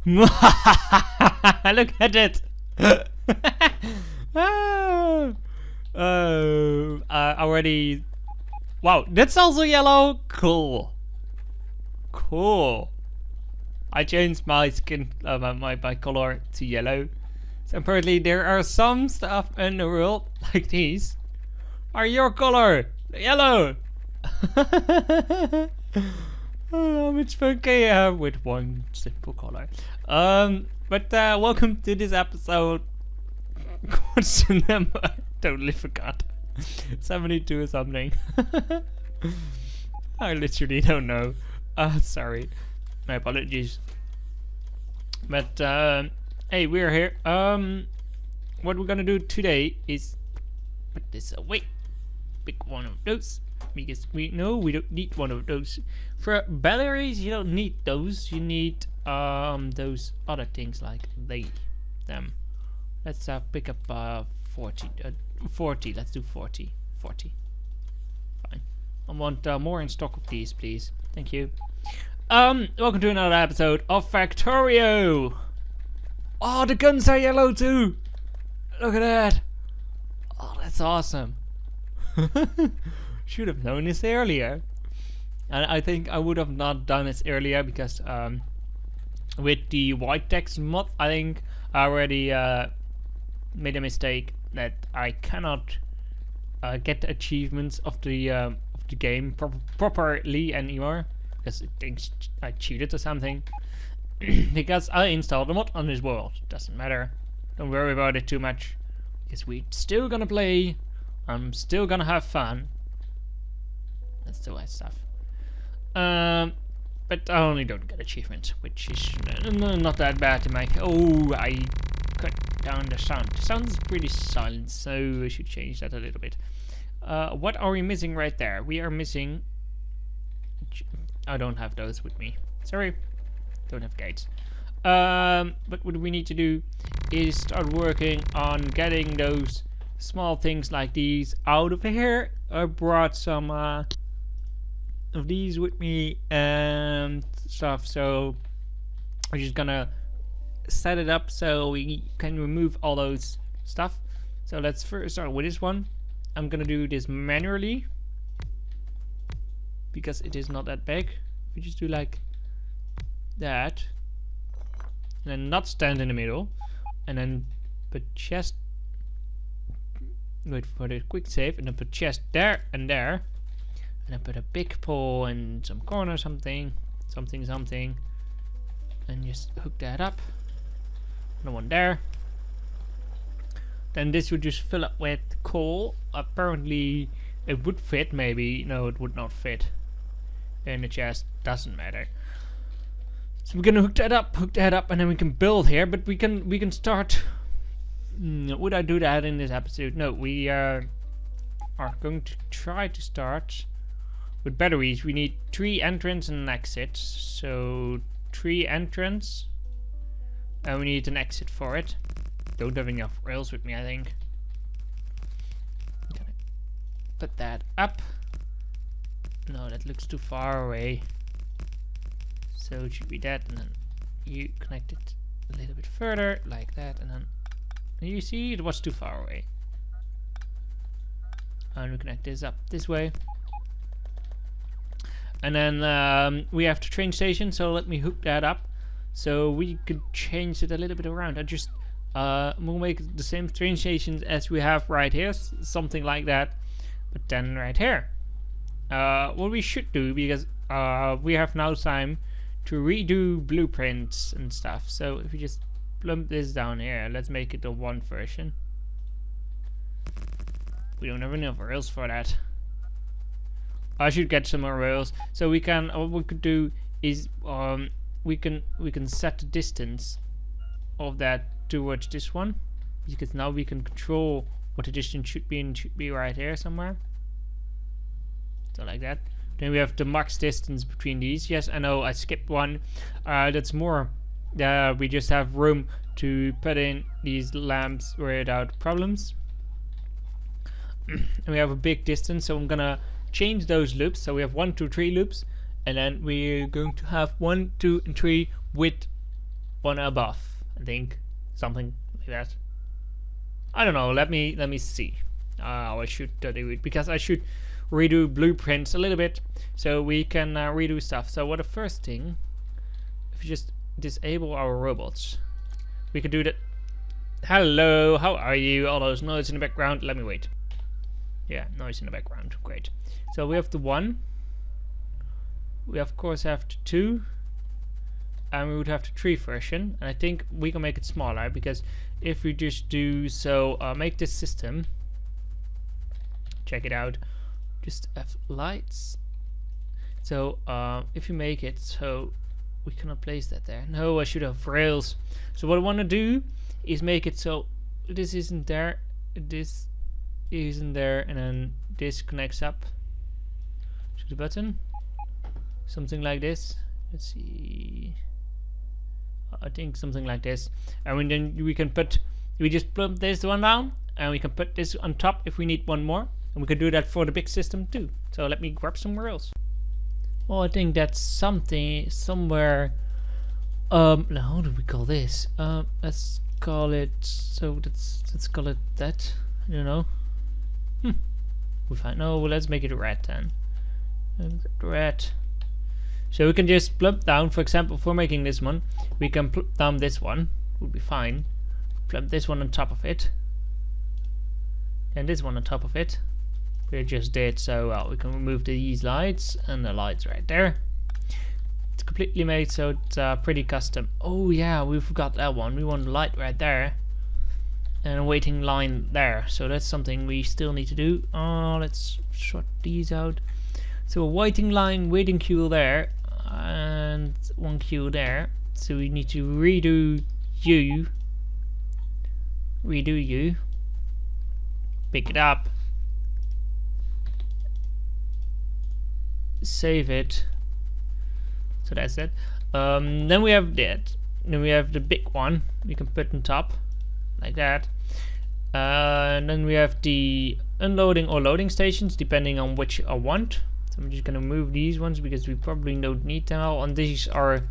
Look at it. Already. Wow, that's also yellow. Cool. Cool. I changed my skin, my color to yellow. So apparently there are some stuff in the world like these are your color, yellow. How much fun can you have with one simple color? But welcome to this episode. What's the number? I totally forgot. 72 or something. I literally don't know. Sorry. My apologies. But hey, we're here. What we're gonna do today is put this away. Pick one of those because we know we don't need one of those. For batteries, you don't need those. You need those other things like them. Let's pick up 40. 40. Let's do 40. 40. Fine. I want more in stock of these, please. Thank you. Welcome to another episode of Factorio. Oh, the guns are yellow too. Look at that. Oh, that's awesome. Should have known this earlier. And I think I would have not done this earlier because with the white text mod, I think I already made a mistake that I cannot get the achievements of the game properly anymore. Because it thinks I cheated or something. Because I installed a mod on this world. Doesn't matter. Don't worry about it too much. Because we're still gonna play. I'm still gonna have fun. That's the right stuff. But I only don't get achievements, which is not that bad to make. Oh, I cut down the sound. The sound is pretty silent, so I should change that a little bit. What are we missing right there? We are missing. I don't have those with me. Sorry. Don't have gates. But what we need to do is start working on getting those small things like these out of here. I brought some of these with me and stuff, so I'm just gonna set it up so we can remove all those stuff. So let's first start with this one. I'm gonna do this manually because it is not that big. We just do like that, and then not stand in the middle, and then put chest. Wait for the quick save, and then put chest there and there, and then put a big pole in some corner, something, and just hook that up. Another one there. Then this would just fill up with coal. Apparently, it would fit. Maybe no, it would not fit in the chest. Doesn't matter. So we're gonna hook that up, and then we can build here. But we can start. Would I do that in this episode? No, we are going to try to start with batteries. We need 3 entrance and an exit. So 3 entrance, and we need an exit for it. Don't have enough rails with me, I think. Gonna put that up. No, that looks too far away. So it should be that, and then you connect it a little bit further, like that, and then you see it was too far away. And we connect this up this way. And then we have the train station, so let me hook that up. So we could change it a little bit around. We'll make the same train stations as we have right here, something like that, but then right here. What we should do, because we have now time to redo blueprints and stuff. So if we just plump this down here, let's make it a 1 version. We don't have enough rails for that. I should get some more rails. So we can. What we could do is we can set the distance of that towards this one, because now we can control what the distance should be, and it should be right here somewhere. So like that. Then we have the max distance between these. Yes, I know I skipped one. That's more. We just have room to put in these lamps without problems. And we have a big distance, so I'm gonna change those loops. So we have 1, 2, 3 loops, and then we're going to have 1, 2, and 3 with one above, I think, something like that. I don't know. Let me see how I should do it, because I should redo blueprints a little bit so we can redo stuff. So what the first thing, if you just disable our robots, we could do that. Hello, how are you? All those noise in the background. Let me wait. Yeah, noise in the background. Great. So we have the 1. We of course have the 2. And we would have the 3 version. And I think we can make it smaller, because if we just do so, make this system. Check it out. Just have lights. So if you make it so we cannot place that there. No, I should have rails. So what I want to do is make it so this isn't there, this isn't there, and then this connects up to the button. Something like this. Let's see. I think something like this. And then we can put, we just plump this one down, and we can put this on top if we need one more. And we can do that for the big system too. So let me grab some rails. Well, I think that's something somewhere. Now how do we call this? Let's call it. So let's call it that. I don't know. We find no. Well, let's make it red then. Red. So we can just plump down. For example, for making this one, we can plump down this one. Would be fine. Plump this one on top of it, and this one on top of it. We just did so. Well, we can remove these lights and the lights right there. It's completely made, so it's pretty custom. Oh yeah, we forgot that one. We want a light right there and a waiting line there. So that's something we still need to do. Let's sort these out. So a waiting line, waiting queue there, and one queue there. So we need to redo you. Pick it up. Save it. So that's it. Then we have that. Then we have the big one we can put on top like that. And then we have the unloading or loading stations depending on which I want. So I'm just gonna move these ones because we probably don't need them all. And these are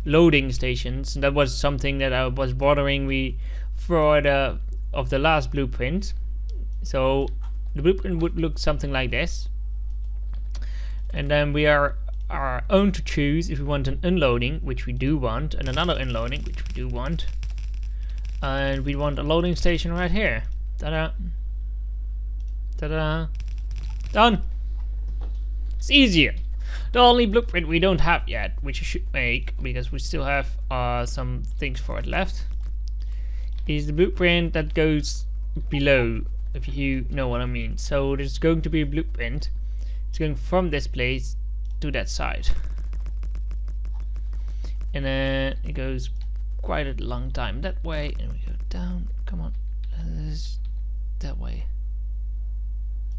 loading stations. And that was something that was bothering me for the last blueprint. So the blueprint would look something like this. And then we are our own to choose if we want an unloading, which we do want, and another unloading, which we do want. And we want a loading station right here. Ta-da. Ta-da. Done. It's easier. The only blueprint we don't have yet, which I should make, because we still have some things for it left, is the blueprint that goes below, if you know what I mean. So there's going to be a blueprint. It's going from this place to that side, and then it goes quite a long time that way, and we go down. Come on, that way.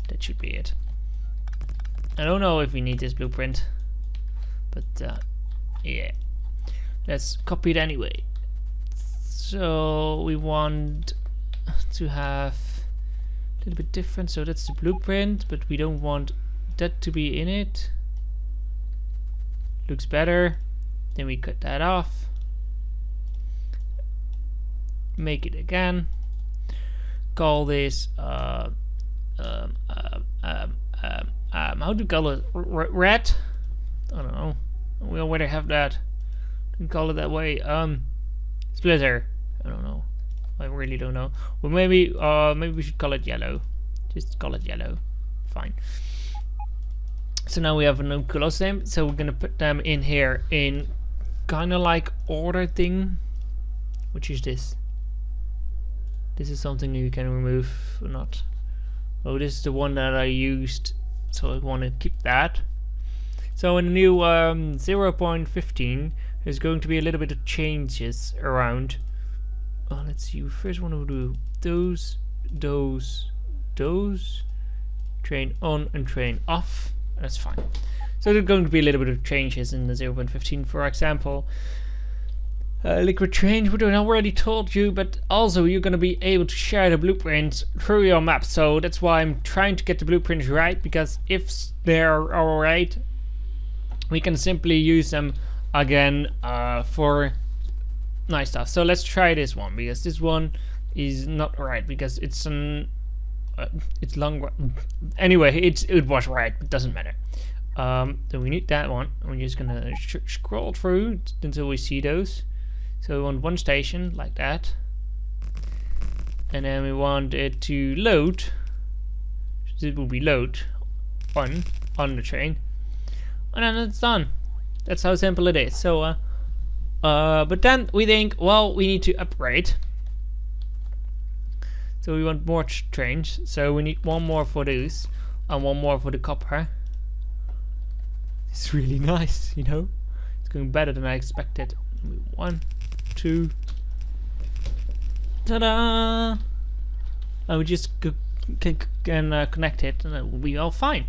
That should be it. I don't know if we need this blueprint, but yeah, let's copy it anyway. So we want to have a little bit different. So that's the blueprint, but we don't want that to be in it. Looks better. Then we cut that off. Make it again. Call this how do you call it? Red? I don't know. We already have that. You can call it that way. Splitter. I don't know. I really don't know. Well, maybe we should call it yellow. Just call it yellow. Fine. So now we have a new color name. So we're gonna put them in here in kind of like order thing. Which is this? This is something you can remove or not. Oh, this is the one that I used, so I want to keep that. So in the new 0.15, there's going to be a little bit of changes around. Let's see. We first want to do those. Train on and train off. That's fine. So there's going to be a little bit of changes in the 0.15, for example. Liquid change, which I already told you, but also you're going to be able to share the blueprints through your map. So that's why I'm trying to get the blueprints right, because if they're alright, we can simply use them again for Nice stuff. So let's try this one, because this one is not right, because it's an it's long. Anyway, it was right. It doesn't matter. So we need that one. We're just gonna scroll through until we see those. So we want one station like that, and then we want it to load. It will be load on the train, and then it's done. That's how simple it is. So but then we think, well, we need to upgrade. So we want more trains. So we need one more for those and one more for the copper. It's really nice, you know. It's going better than I expected. 1, 2. Ta-da! And we just can connect it, and it will be all fine.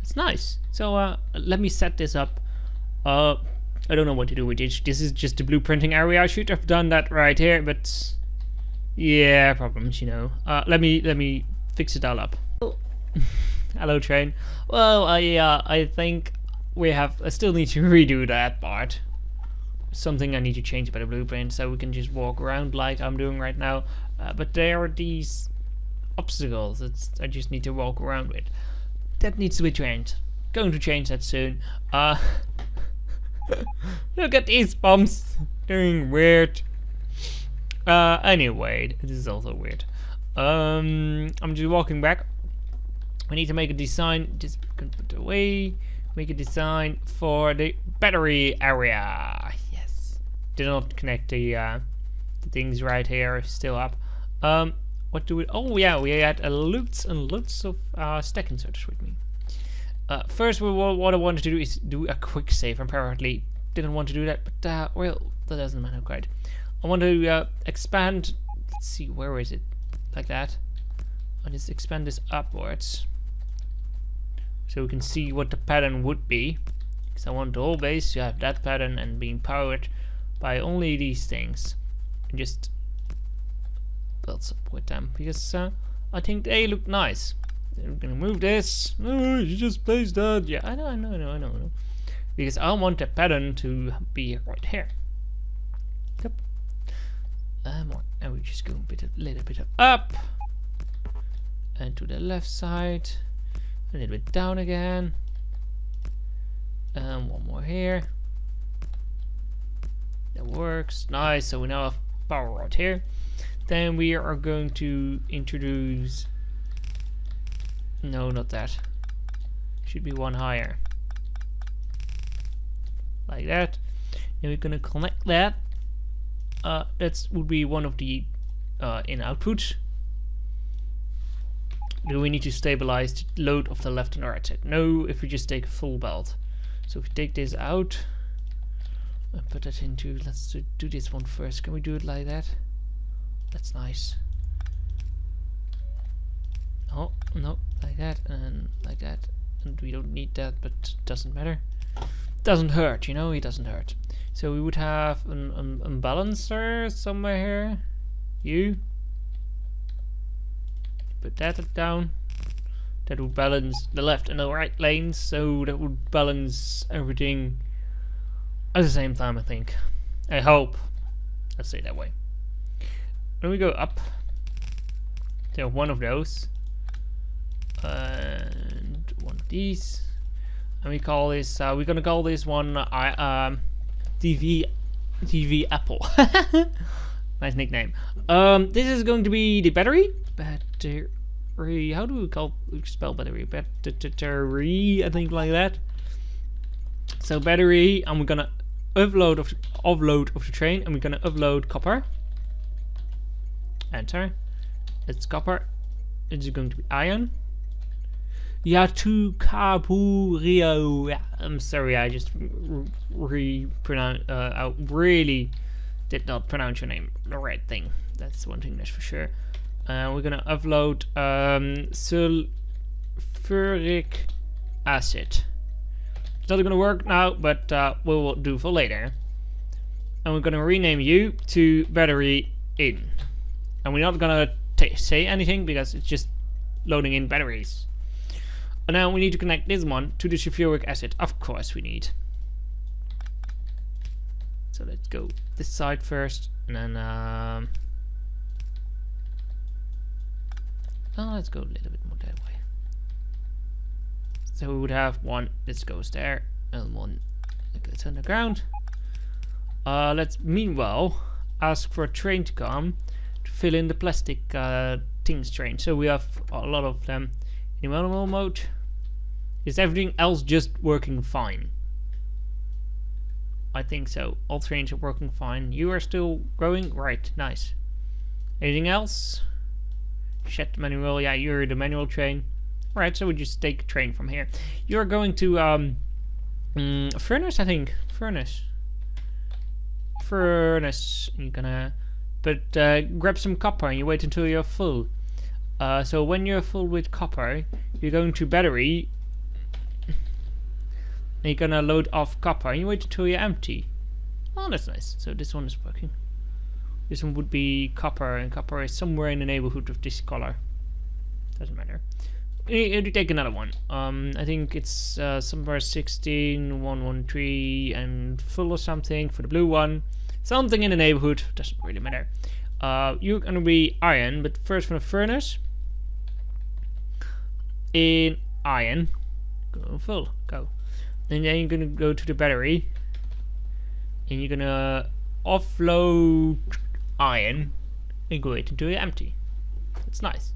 It's nice. So let me set this up. I don't know what to do with it. This is just the blueprinting area. I should have done that right here, but yeah, problems, you know. Let me fix it all up. Hello, train. Well, I think I still need to redo that part. Something I need to change about the blueprint, so we can just walk around like I'm doing right now. But there are these obstacles that I just need to walk around with. That needs to be changed. Going to change that soon. Look at these bumps. Doing weird. Anyway, this is also weird. I'm just walking back. We need to make a design. Just put it away. Make a design for the battery area. Yes. Did not connect the things right here. Still up. What do we? Oh yeah, we had loads and loads of stack inserters with me. First, what I wanted to do is do a quick save. Apparently, didn't want to do that, but well, that doesn't matter quite. I want to expand. Let's see, where is it? Like that. I'll just expand this upwards, so we can see what the pattern would be. Because I want the whole base to have that pattern and being powered by only these things, and just build up with them. Because I think they look nice. We're gonna move this. Oh, you just placed that. Yeah, I know. Because I want the pattern to be right here. Yep. More. And we just go a little bit up, and to the left side, a little bit down again, and one more here. That works. Nice. So we now have power right here. Then we are going to introduce. No, not that. Should be one higher. Like that. And we're gonna connect that. That would be one of the in outputs. Do we need to stabilize the load of the left and right side? No, if we just take a full belt. So if we take this out and put that into, let's do this one first. Can we do it like that? That's nice. Oh, no, like that and like that. And we don't need that, but it doesn't matter. Doesn't hurt, you know, it doesn't hurt. So we would have an balancer somewhere here. You put that down. That would balance the left and the right lanes, so that would balance everything at the same time, I think. I hope. Let's say it that way. Then we go up. So one of those. And one of these. And we call this, we're gonna call this one TV Apple. Nice nickname. This is going to be the battery. Battery. How do we spell battery? Battery, I think, like that. So battery, and we're gonna offload of the train, and we're gonna upload copper. Enter. It's copper. It's going to be iron. Yatukapurio. Yeah, I'm sorry, I just I really did not pronounce your name the right thing. That's one thing that's for sure. We're gonna upload sulfuric acid. It's not gonna work now, but we will do for later. And we're gonna rename you to battery in. And we're not gonna say anything because it's just loading in batteries. And now we need to connect this one to the sulfuric acid. Of course we need. So let's go this side first, and then oh, let's go a little bit more that way. So we would have one that goes there, and one that goes underground. Let's meanwhile ask for a train to come to fill in the plastic things train. So we have a lot of them in manual mode. Is everything else just working fine? I think so. All trains are working fine. You are still growing? Right, nice. Anything else? Shed manual, yeah, you're the manual train. Right, so we just take a train from here. You're going to furnace, I think. Furnace. You're gonna grab some copper and you wait until you're full. So when you're full with copper, you're going to battery and you're gonna load off copper and you wait until you're empty. Oh, that's nice. So this one is working. This one would be copper, and copper is somewhere in the neighborhood of this color. Doesn't matter. You take another one. I think it's somewhere 16113 and full or something for the blue one. Something in the neighborhood, doesn't really matter. You're gonna be iron, but first from the furnace. In iron, go full, go. And then you're gonna go to the battery, and you're gonna offload iron and go it until you're empty. That's nice.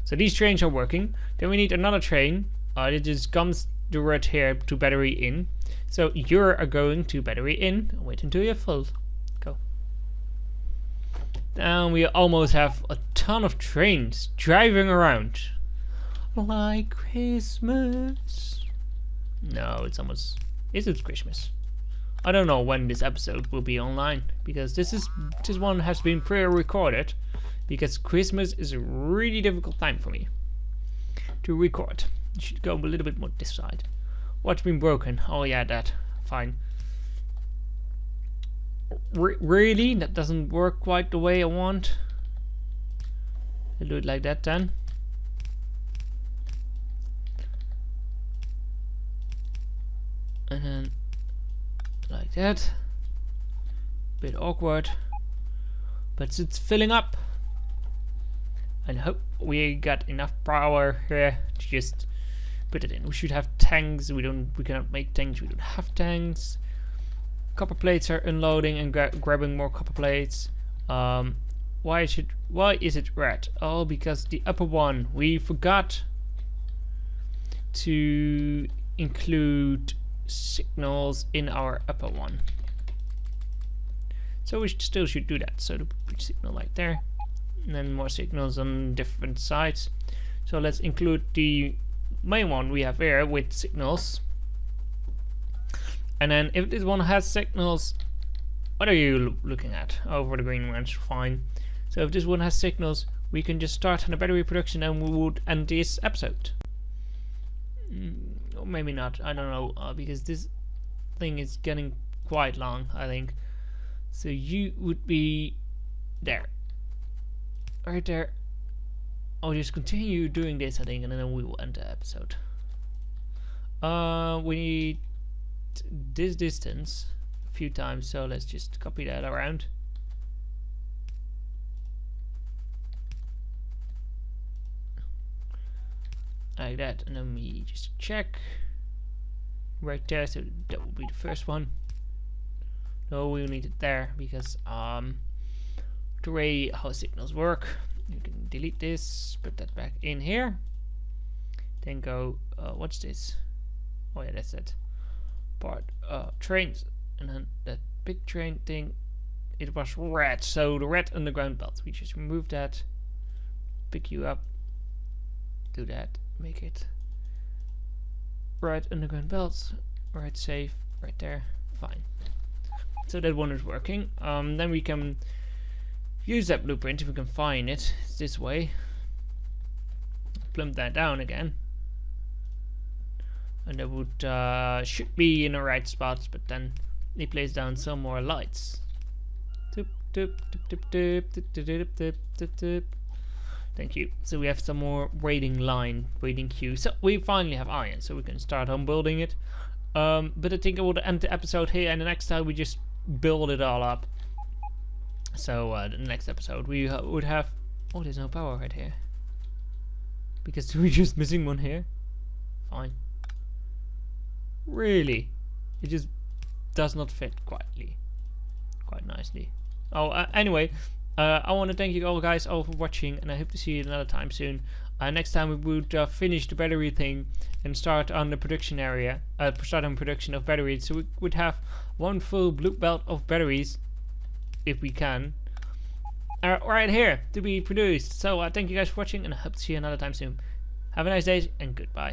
So these trains are working. Then we need another train. It just comes right here to battery in. So you're going to battery in and wait until you're full. Go. Now we almost have a ton of trains driving around. Like Christmas. No, it's almost... Is it Christmas? I don't know when this episode will be online, because this one has been pre-recorded, because Christmas is a really difficult time for me to record. You should go a little bit more this side. What's been broken? Oh yeah, that. Fine. Really? That doesn't work quite the way I want. I'll do it like that then. And then like that. Bit awkward, but it's filling up. And I hope we got enough power here to just put it in. We should have tanks. We cannot make tanks. We don't have tanks. Copper plates are unloading and grabbing more copper plates. Why is it red? Oh, because the upper one, we forgot to include signals in our upper one. So we still should do that. So the signal like there, and then more signals on different sides. So let's include the main one we have here with signals. And then if this one has signals, what are you looking at? Oh, for the green ones, fine. So if this one has signals, we can just start on the battery production and we would end this episode. Or maybe not, I don't know, because this thing is getting quite long, I think. So you would be there. Right there. I'll just continue doing this, I think, and then we will end the episode. We need this distance a few times, so let's just copy that around. Like that, and then we just check right there, so that will be the first one. No, we need it there because the way how signals work, you can delete this, put that back in here, then go what's this? Oh yeah, that's it part, trains, and then that big train thing, it was red, so the red underground belt, we just remove that, pick you up, do that, make it right underground belts, right safe, right there, fine. So that one is working. Then we can use that blueprint if we can find it. It's this way. Plump that down again, and that would should be in the right spots. But then they place down some more lights. Thank you. So we have some more waiting queue. So we finally have iron, so we can start on building it. But I think I will end the episode here, and the next time we just build it all up. So the next episode we would have. Oh, there's no power right here. Because we're just missing one here. Fine. Really, it just does not fit quite nicely. Oh, anyway, I want to thank you all guys all for watching, and I hope to see you another time soon. Next time we would finish the battery thing and start on the production area, start on production of batteries, so we would have one full blue belt of batteries, if we can, right here to be produced. So thank you guys for watching, and I hope to see you another time soon. Have a nice day, and goodbye.